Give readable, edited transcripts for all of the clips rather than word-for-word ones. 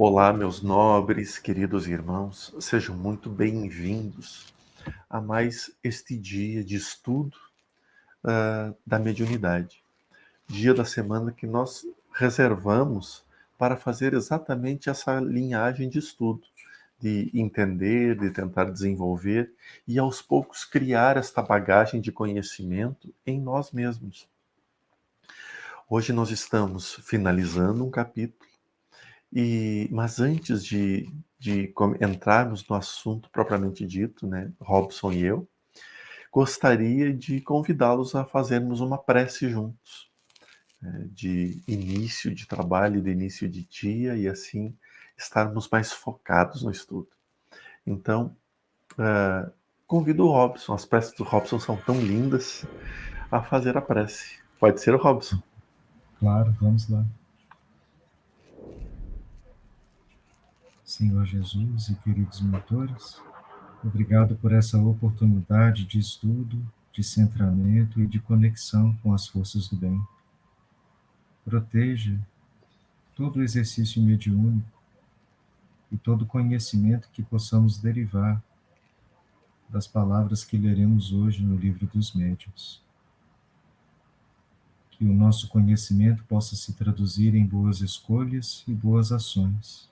Olá, meus nobres, queridos irmãos, sejam muito bem-vindos a mais este dia de estudo da mediunidade. Dia da semana que nós reservamos para fazer exatamente essa linhagem de estudo, de entender, de tentar desenvolver e aos poucos criar esta bagagem de conhecimento em nós mesmos. Hoje nós estamos finalizando um capítulo. Mas antes de entrarmos no assunto propriamente dito, né, Robson e eu, gostaria de convidá-los a fazermos uma prece juntos, de início de trabalho, de início de dia, e assim estarmos mais focados no estudo. Então, convido o Robson, as preces do Robson são tão lindas, a fazer a prece. Pode ser o Robson? Claro, vamos lá. Senhor Jesus e queridos mentores, obrigado por essa oportunidade de estudo, de centramento e de conexão com as forças do bem. Proteja todo o exercício mediúnico e todo o conhecimento que possamos derivar das palavras que leremos hoje no Livro dos Médiuns. Que o nosso conhecimento possa se traduzir em boas escolhas e boas ações.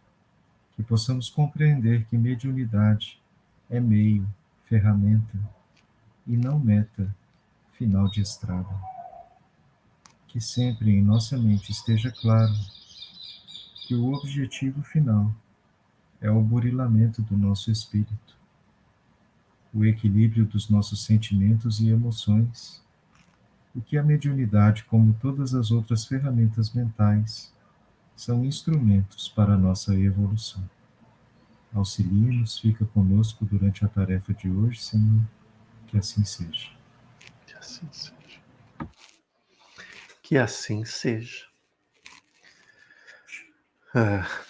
Que possamos compreender que mediunidade é meio, ferramenta e não meta, final de estrada. Que sempre em nossa mente esteja claro que o objetivo final é o burilamento do nosso espírito, o equilíbrio dos nossos sentimentos e emoções, e que a mediunidade, como todas as outras ferramentas mentais, são instrumentos para a nossa evolução. Auxilie-nos, fica conosco durante a tarefa de hoje, Senhor, que assim seja. Que assim seja. Que assim seja.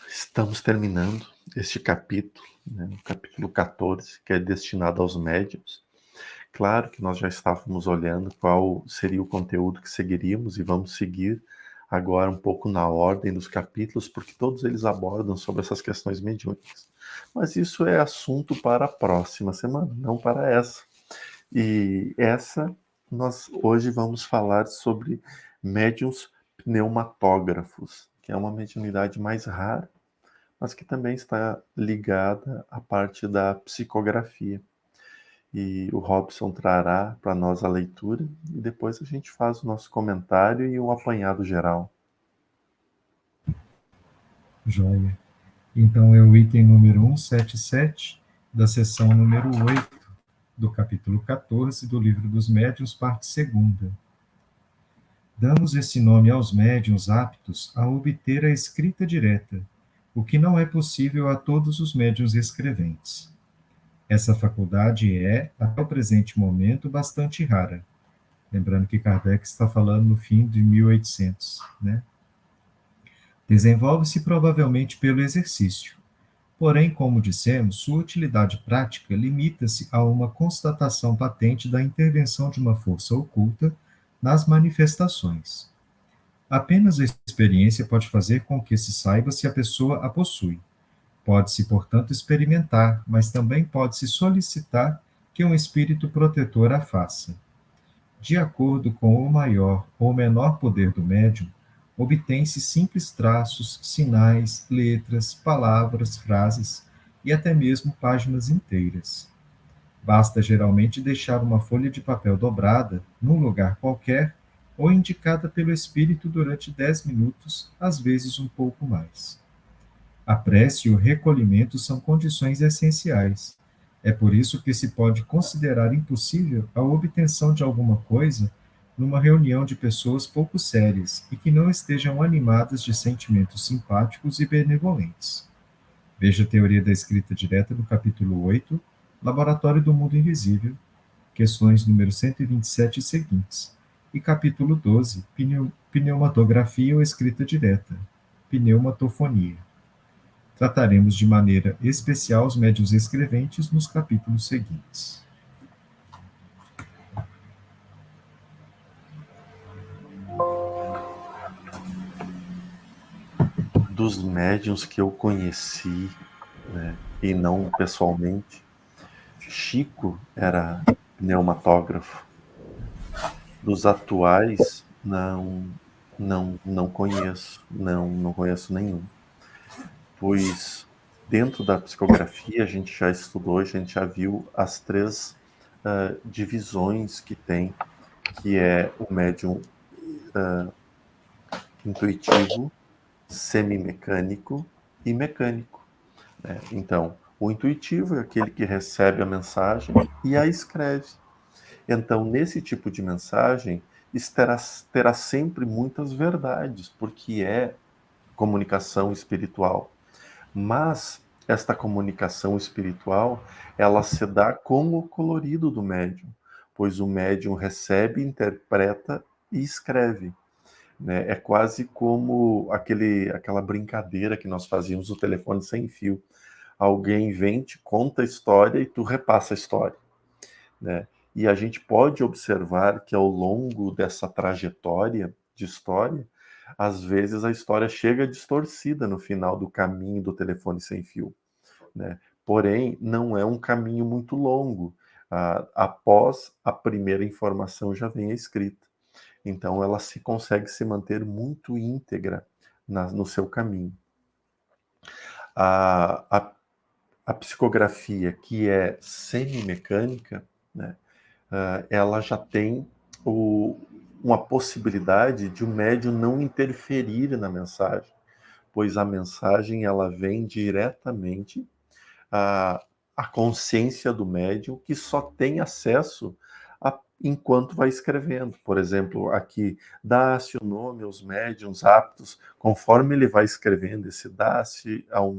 Estamos terminando este capítulo, né, o capítulo 14, que é destinado aos médiuns. Claro que nós já estávamos olhando qual seria o conteúdo que seguiríamos e vamos seguir agora um pouco na ordem dos capítulos, porque todos eles abordam sobre essas questões mediúnicas. Mas isso é assunto para a próxima semana, não para essa. E essa, nós hoje vamos falar sobre médiuns pneumatógrafos, que é uma mediunidade mais rara, mas que também está ligada à parte da psicografia. E o Robson trará para nós a leitura e depois a gente faz o nosso comentário e um apanhado geral. Joia. Então é o item número 177 da seção número 8 do capítulo 14 do Livro dos Médiuns, parte 2ª. Damos esse nome aos médiuns aptos a obter a escrita direta, o que não é possível a todos os médiuns escreventes. Essa faculdade é, até o presente momento, bastante rara. Lembrando que Kardec está falando no fim de 1800, né? Desenvolve-se provavelmente pelo exercício. Porém, como dissemos, sua utilidade prática limita-se a uma constatação patente da intervenção de uma força oculta nas manifestações. Apenas a experiência pode fazer com que se saiba se a pessoa a possui. Pode-se, portanto, experimentar, mas também pode-se solicitar que um espírito protetor a faça. De acordo com o maior ou menor poder do médium, obtém-se simples traços, sinais, letras, palavras, frases e até mesmo páginas inteiras. Basta geralmente deixar uma folha de papel dobrada, num lugar qualquer, ou indicada pelo espírito durante 10 minutos, às vezes um pouco mais. A prece e o recolhimento são condições essenciais. É por isso que se pode considerar impossível a obtenção de alguma coisa numa reunião de pessoas pouco sérias e que não estejam animadas de sentimentos simpáticos e benevolentes. Veja a Teoria da Escrita Direta no capítulo 8, Laboratório do Mundo Invisível, questões número 127 e seguintes, e capítulo 12, Pneumatografia ou Escrita Direta, Pneumatofonia. Trataremos de maneira especial os médiuns escreventes nos capítulos seguintes. dos médiuns que eu conheci, né, e não pessoalmente, Chico era pneumatógrafo. Dos atuais, não conheço, não conheço nenhum. Pois dentro da psicografia a gente já estudou, a gente já viu as três divisões que tem, que é o médium intuitivo, semimecânico e mecânico, né? Então, o intuitivo é aquele que recebe a mensagem e a escreve. Então, nesse tipo de mensagem, terá sempre muitas verdades, porque é comunicação espiritual. Mas esta comunicação espiritual, ela se dá com o colorido do médium, pois o médium recebe, interpreta e escreve, né? É quase como aquela brincadeira que nós fazíamos no telefone sem fio. Alguém vem, te conta a história e tu repassa a história, né? E a gente pode observar que ao longo dessa trajetória de história, às vezes a história chega distorcida no final do caminho do telefone sem fio, né? Porém, não é um caminho muito longo. Após a primeira informação já vem a escrita. Então, ela se consegue se manter muito íntegra no seu caminho. A, a, a psicografia, que é semimecânica, né, ela já tem uma possibilidade de o médium não interferir na mensagem, pois a mensagem ela vem diretamente à consciência do médium, que só tem acesso enquanto vai escrevendo. Por exemplo, aqui, dá-se o nome aos médiums aptos, conforme ele vai escrevendo, esse dá-se aos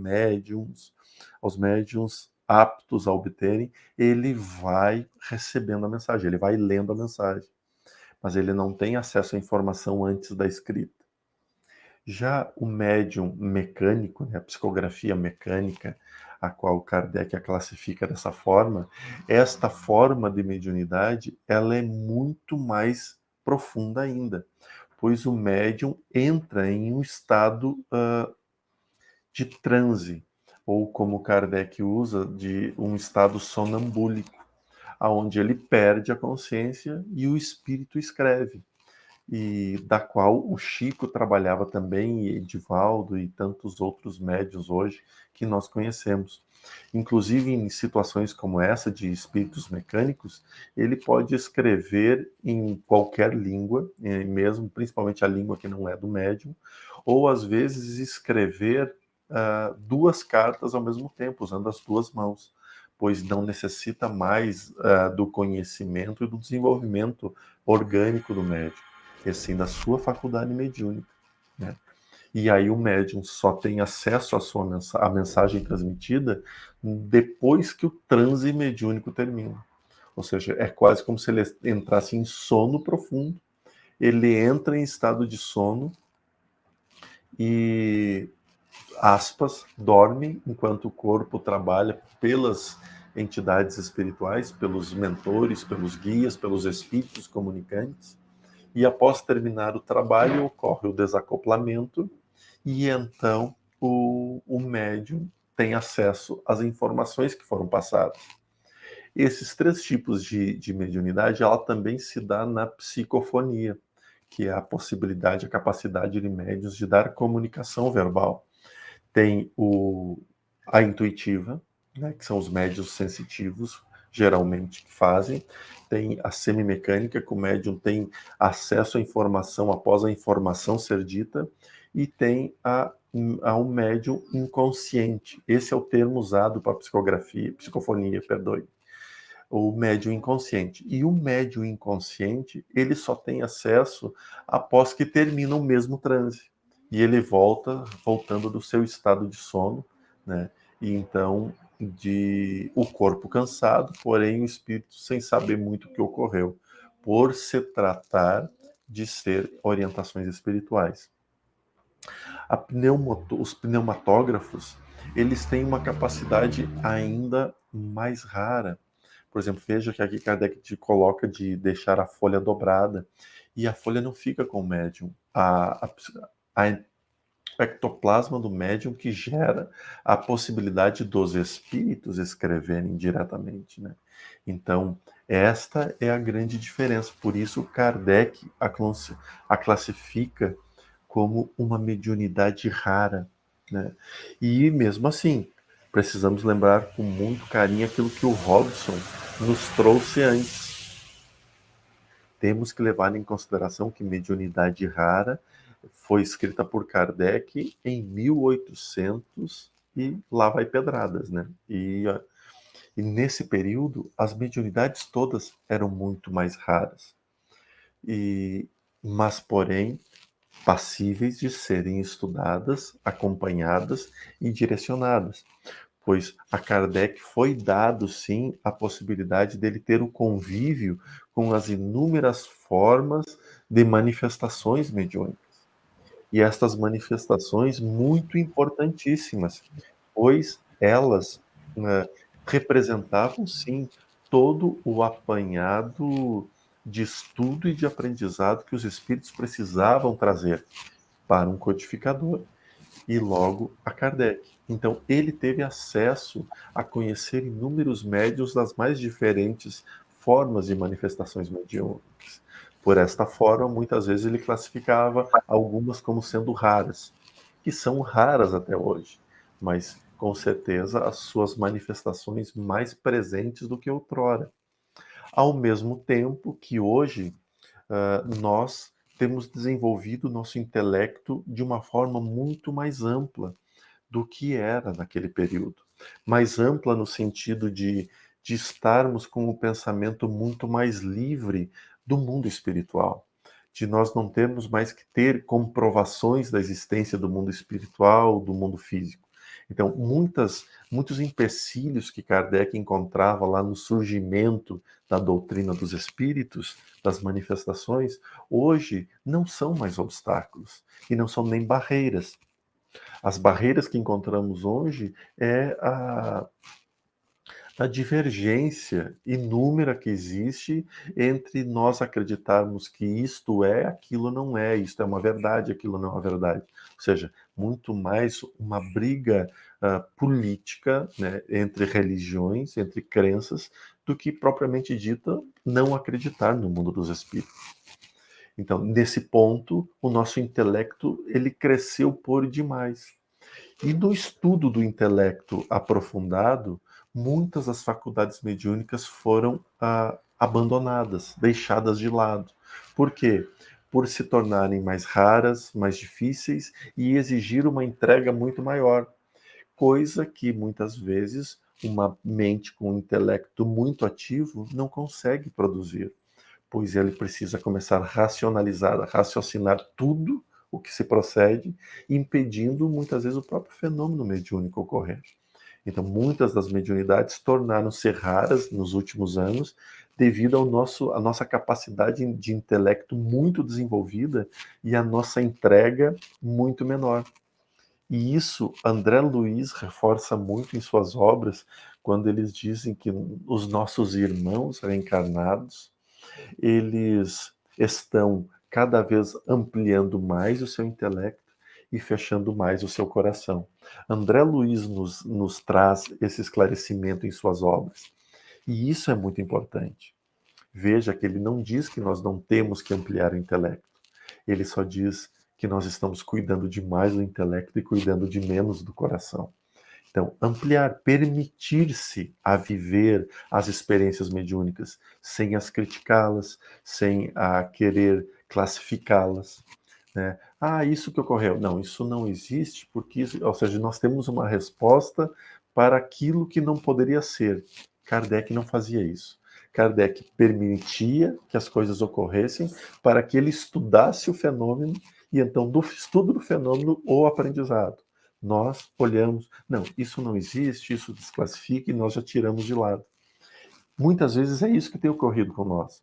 médiums aptos a obterem, ele vai recebendo a mensagem, ele vai lendo a mensagem, mas ele não tem acesso à informação antes da escrita. Já o médium mecânico, né, a psicografia mecânica, a qual Kardec a classifica dessa forma, esta forma de mediunidade ela é muito mais profunda ainda, pois o médium entra em um estado de transe, ou como Kardec usa, de um estado sonambúlico, aonde ele perde a consciência e o espírito escreve, e da qual o Chico trabalhava também, e Edivaldo e tantos outros médios hoje que nós conhecemos. Inclusive em situações como essa de espíritos mecânicos, ele pode escrever em qualquer língua, mesmo principalmente a língua que não é do médium, ou às vezes escrever duas cartas ao mesmo tempo, usando as duas mãos, pois não necessita mais do conhecimento e do desenvolvimento orgânico do médium, e sim da sua faculdade mediúnica, né? E aí o médium só tem acesso à mensagem transmitida depois que o transe mediúnico termina. Ou seja, é quase como se ele entrasse em sono profundo. Ele entra em estado de sono e, aspas, dorme enquanto o corpo trabalha pelas entidades espirituais, pelos mentores, pelos guias, pelos espíritos comunicantes. E após terminar o trabalho, ocorre o desacoplamento e então o médium tem acesso às informações que foram passadas. Esses três tipos de mediunidade, ela também se dá na psicofonia, que é a possibilidade, a capacidade de médiuns de dar comunicação verbal. Tem a intuitiva, né, que são os médiuns sensitivos, geralmente, que fazem. Tem a semimecânica, que o médium tem acesso à informação após a informação ser dita. E tem um médium inconsciente. Esse é o termo usado para psicofonia, perdoe. O médium inconsciente. E o médium inconsciente, ele só tem acesso após que termina o mesmo transe. E ele voltando do seu estado de sono, né? E então, o corpo cansado, porém o espírito sem saber muito o que ocorreu, por se tratar de ser orientações espirituais. Os pneumatógrafos, eles têm uma capacidade ainda mais rara. Por exemplo, veja que aqui Kardec te coloca de deixar a folha dobrada, e a folha não fica com o médium. ectoplasma do médium que gera a possibilidade dos espíritos escreverem diretamente, né? Então, esta é a grande diferença. Por isso, Kardec a classifica como uma mediunidade rara, né? E mesmo assim, precisamos lembrar com muito carinho aquilo que o Robson nos trouxe antes. Temos que levar em consideração que Mediunidade Rara foi escrita por Kardec em 1800 e lá vai pedradas, né? E nesse período, as mediunidades todas eram muito mais raras. Mas, porém, passíveis de serem estudadas, acompanhadas e direcionadas, pois a Kardec foi dado, sim, a possibilidade dele ter o convívio com as inúmeras formas de manifestações mediúnicas. E estas manifestações muito importantíssimas, pois elas representavam, sim, todo o apanhado de estudo e de aprendizado que os espíritos precisavam trazer para um codificador e logo a Kardec. Então, ele teve acesso a conhecer inúmeros médiuns das mais diferentes formas de manifestações mediúnicas. Por esta forma, muitas vezes ele classificava algumas como sendo raras, que são raras até hoje, mas com certeza as suas manifestações mais presentes do que outrora. Ao mesmo tempo que hoje nós temos desenvolvido o nosso intelecto de uma forma muito mais ampla do que era naquele período. Mais ampla no sentido de estarmos com o pensamento muito mais livre do mundo espiritual. De nós não termos mais que ter comprovações da existência do mundo espiritual, do mundo físico. Então, muitos empecilhos que Kardec encontrava lá no surgimento da doutrina dos espíritos, das manifestações, hoje não são mais obstáculos e não são nem barreiras. As barreiras que encontramos hoje é a divergência inúmera que existe entre nós acreditarmos que isto é, aquilo não é, isto é uma verdade, aquilo não é uma verdade. Ou seja, muito mais uma briga política, né, entre religiões, entre crenças, do que propriamente dita não acreditar no mundo dos espíritos. Então, nesse ponto, o nosso intelecto ele cresceu por demais. E no estudo do intelecto aprofundado, muitas das faculdades mediúnicas foram abandonadas, deixadas de lado. Por quê? Por se tornarem mais raras, mais difíceis e exigir uma entrega muito maior, coisa que muitas vezes uma mente com um intelecto muito ativo não consegue produzir, pois ele precisa começar a racionalizar, a raciocinar tudo o que se procede, impedindo muitas vezes o próprio fenômeno mediúnico ocorrer. Então, muitas das mediunidades tornaram-se raras nos últimos anos devido à nossa capacidade de intelecto muito desenvolvida e a nossa entrega muito menor. E isso André Luiz reforça muito em suas obras, quando eles dizem que os nossos irmãos reencarnados, eles estão cada vez ampliando mais o seu intelecto e fechando mais o seu coração. André Luiz nos traz esse esclarecimento em suas obras. E isso é muito importante. Veja que ele não diz que nós não temos que ampliar o intelecto. Ele só diz que nós estamos cuidando demais do intelecto e cuidando de menos do coração. Então, ampliar, permitir-se a viver as experiências mediúnicas sem as criticá-las, sem querer classificá-las. Né? Isso que ocorreu. Não, isso não existe, porque, ou seja, nós temos uma resposta para aquilo que não poderia ser. Kardec não fazia isso. Kardec permitia que as coisas ocorressem para que ele estudasse o fenômeno e então do estudo do fenômeno o aprendizado. Nós olhamos, não, isso não existe, isso desclassifica e nós já tiramos de lado. Muitas vezes é isso que tem ocorrido com nós.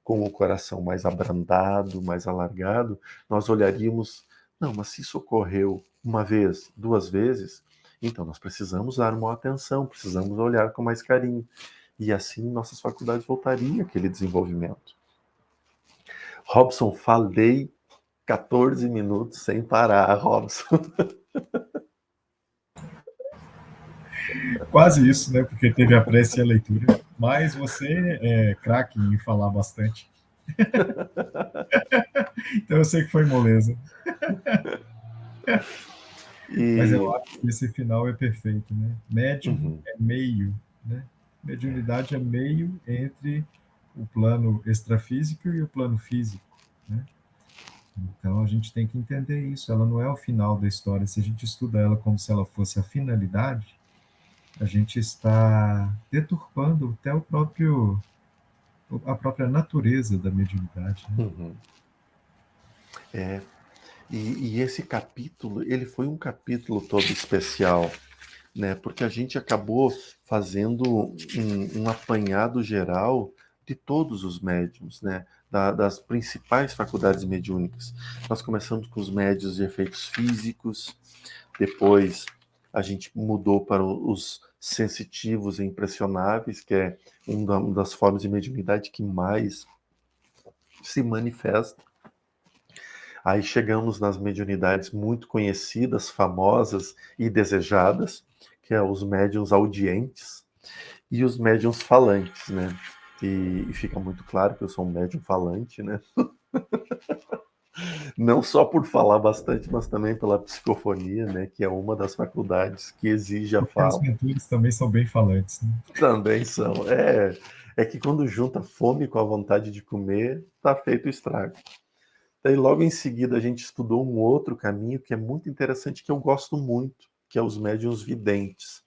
Com o coração mais abrandado, mais alargado, nós olharíamos, não, mas se isso ocorreu uma vez, duas vezes, então nós precisamos dar uma atenção, precisamos olhar com mais carinho. E assim nossas faculdades voltariam àquele desenvolvimento. Robson, falei 14 minutos sem parar, Robson. Quase isso, né? Porque teve a prece e a leitura. Mas você é craque em falar bastante. Então eu sei que foi moleza. Mas eu E acho que esse final é perfeito, né? Médium uhum, é meio, né? Mediunidade é meio entre o plano extrafísico e o plano físico, né? Então a gente tem que entender isso. Ela não é o final da história. Se a gente estuda ela como se ela fosse a finalidade, a gente está deturpando até a própria natureza da mediunidade, né? uhum. É, e esse capítulo, ele foi um capítulo todo especial, né? Porque a gente acabou fazendo um apanhado geral de todos os médiums, né? Das principais faculdades mediúnicas. Nós começamos com os médios de efeitos físicos, depois a gente mudou para os sensitivos e impressionáveis, que é uma das formas de mediunidade que mais se manifesta. Aí chegamos nas mediunidades muito conhecidas, famosas e desejadas, que é os médiuns audientes e os médiuns falantes, né? E fica muito claro que eu sou um médium falante, né? Não só por falar bastante, mas também pela psicofonia, né? Que é uma das faculdades que exige a Porque os fala. mentores também são bem falantes, né? Também são. É que quando junta fome com a vontade de comer, tá feito o estrago. Daí logo em seguida a gente estudou um outro caminho que é muito interessante, que eu gosto muito, que é os médiuns videntes.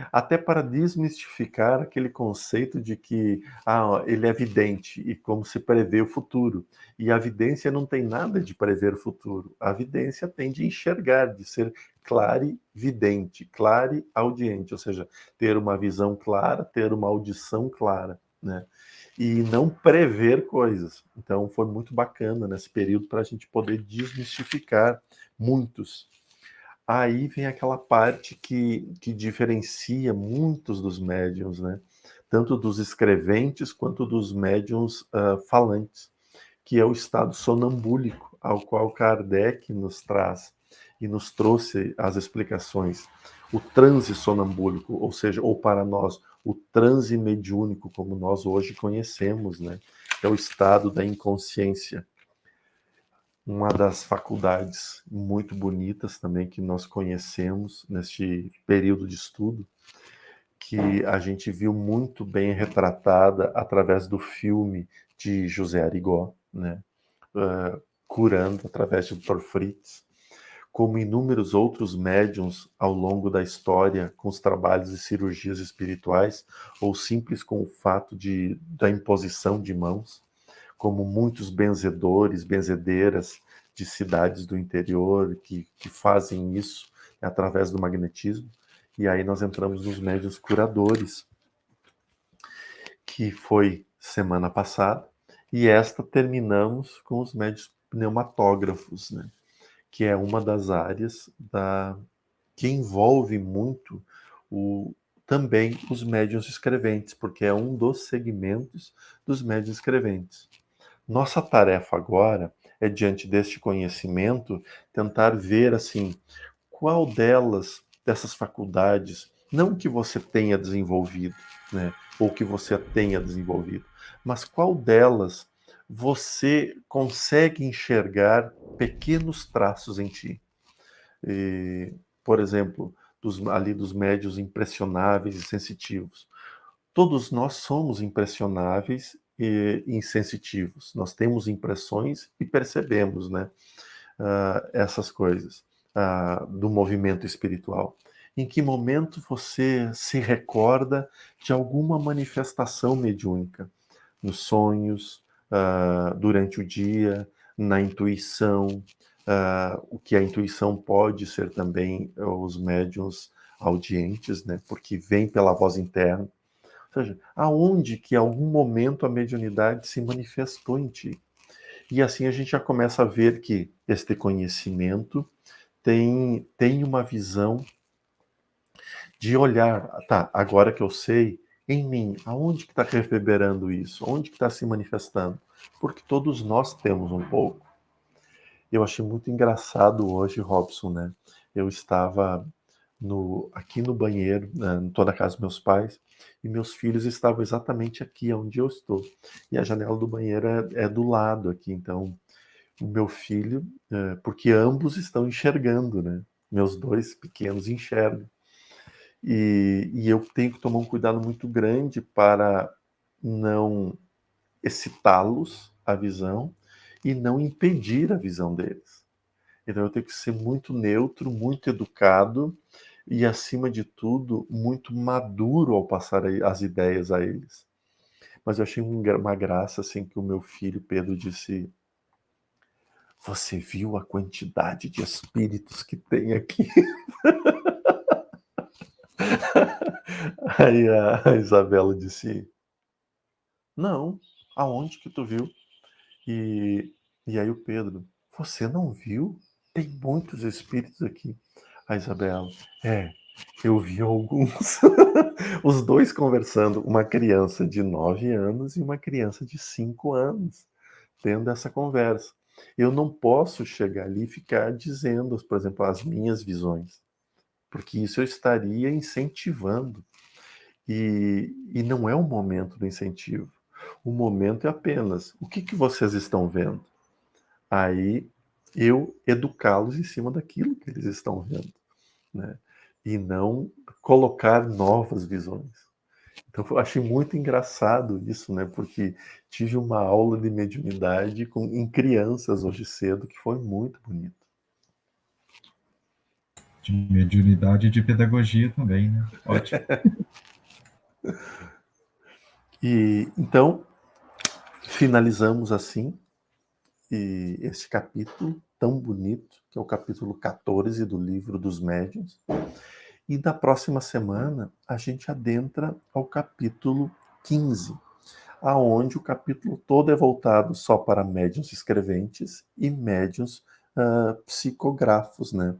Até para desmistificar aquele conceito de que ele é vidente e como se prevê o futuro. E a vidência não tem nada de prever o futuro. A vidência tem de enxergar, de ser clarividente, clareaudiente, ou seja, ter uma visão clara, ter uma audição clara, né? E não prever coisas. Então foi muito bacana nesse período para a gente poder desmistificar muitos. Aí vem aquela parte que diferencia muitos dos médiums, né? Tanto dos escreventes quanto dos médiums falantes, que é o estado sonambúlico, ao qual Kardec nos traz e nos trouxe as explicações. O transe sonambúlico, ou seja, ou para nós, o transe mediúnico, como nós hoje conhecemos, né? É o estado da inconsciência. Uma das faculdades muito bonitas também que nós conhecemos neste período de estudo, que a gente viu muito bem retratada através do filme de José Arigó, né? Curando através de Dr. Fritz, como inúmeros outros médiums ao longo da história, com os trabalhos de cirurgias espirituais, ou simples com o fato da imposição de mãos, como muitos benzedores, benzedeiras de cidades do interior que fazem isso através do magnetismo. E aí nós entramos nos médiuns curadores, que foi semana passada, e esta terminamos com os médiuns pneumatógrafos, né? Que é uma das áreas que envolve muito o, também os médiuns escreventes, porque é um dos segmentos dos médiuns escreventes. Nossa tarefa agora é, diante deste conhecimento, tentar ver assim, qual dessas faculdades, não que você tenha desenvolvido, né, ou que você tenha desenvolvido, mas qual delas você consegue enxergar pequenos traços em ti. E, por exemplo, ali dos médios impressionáveis e sensitivos. Todos nós somos impressionáveis e insensitivos. Nós temos impressões e percebemos, né, essas coisas do movimento espiritual. Em que momento você se recorda de alguma manifestação mediúnica? Nos sonhos, durante o dia, na intuição, o que a intuição pode ser também os médiuns audientes, né, porque vem pela voz interna. Ou seja, aonde que em algum momento a mediunidade se manifestou em ti. E assim a gente já começa a ver que este conhecimento tem uma visão de olhar, tá, agora que eu sei, em mim, aonde que está reverberando isso? Onde que está se manifestando? Porque todos nós temos um pouco. Eu achei muito engraçado hoje, Robson, né? Eu estava aqui no banheiro, né, estou na casa dos meus pais, e meus filhos estavam exatamente aqui onde eu estou. E a janela do banheiro é do lado aqui, então o meu filho, porque ambos estão enxergando, né? Meus dois pequenos enxergam. E eu tenho que tomar um cuidado muito grande para não excitá-los a visão e não impedir a visão deles. Então eu tenho que ser muito neutro, muito educado e, acima de tudo, muito maduro ao passar as ideias a eles. Mas eu achei uma graça assim que o meu filho Pedro disse: Você viu a quantidade de espíritos que tem aqui? Aí a Isabela disse: Não, aonde que tu viu? E, e aí o Pedro: Você não viu? Tem muitos espíritos aqui. A Isabela: eu vi alguns. Os dois conversando, uma criança de 9 anos e uma criança de 5 anos, tendo essa conversa. Eu não posso chegar ali e ficar dizendo, por exemplo, as minhas visões, porque isso eu estaria incentivando. E não é o momento do incentivo. O momento é apenas: o que vocês estão vendo? Aí eu educá-los em cima daquilo que eles estão vendo, né? E não colocar novas visões. Então eu achei muito engraçado isso, né? Porque tive uma aula de mediunidade em crianças hoje cedo que foi muito bonito. De mediunidade e de pedagogia também, né? Ótimo. E então finalizamos assim este capítulo tão bonito, que é o capítulo 14 do livro dos Médiuns. E da próxima semana a gente adentra ao capítulo 15, aonde o capítulo todo é voltado só para médiuns escreventes e médiuns psicógrafos, né?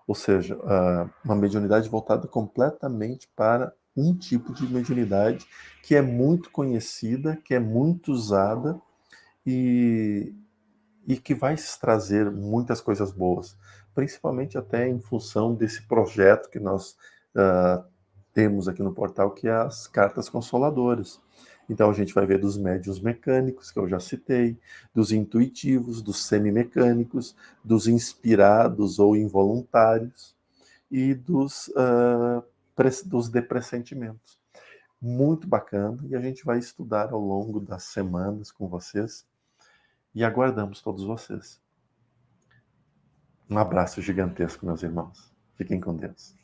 Ou seja, uma mediunidade voltada completamente para um tipo de mediunidade que é muito conhecida, que é muito usada e, e que vai trazer muitas coisas boas, principalmente até em função desse projeto que nós uh, temos aqui no portal, que é as cartas consoladoras. Então a gente vai ver dos médiuns mecânicos, que eu já citei, dos intuitivos, dos semimecânicos, dos inspirados ou involuntários e dos de pressentimentos. Muito bacana, e a gente vai estudar ao longo das semanas com vocês e aguardamos todos vocês. Um abraço gigantesco, meus irmãos. Fiquem com Deus.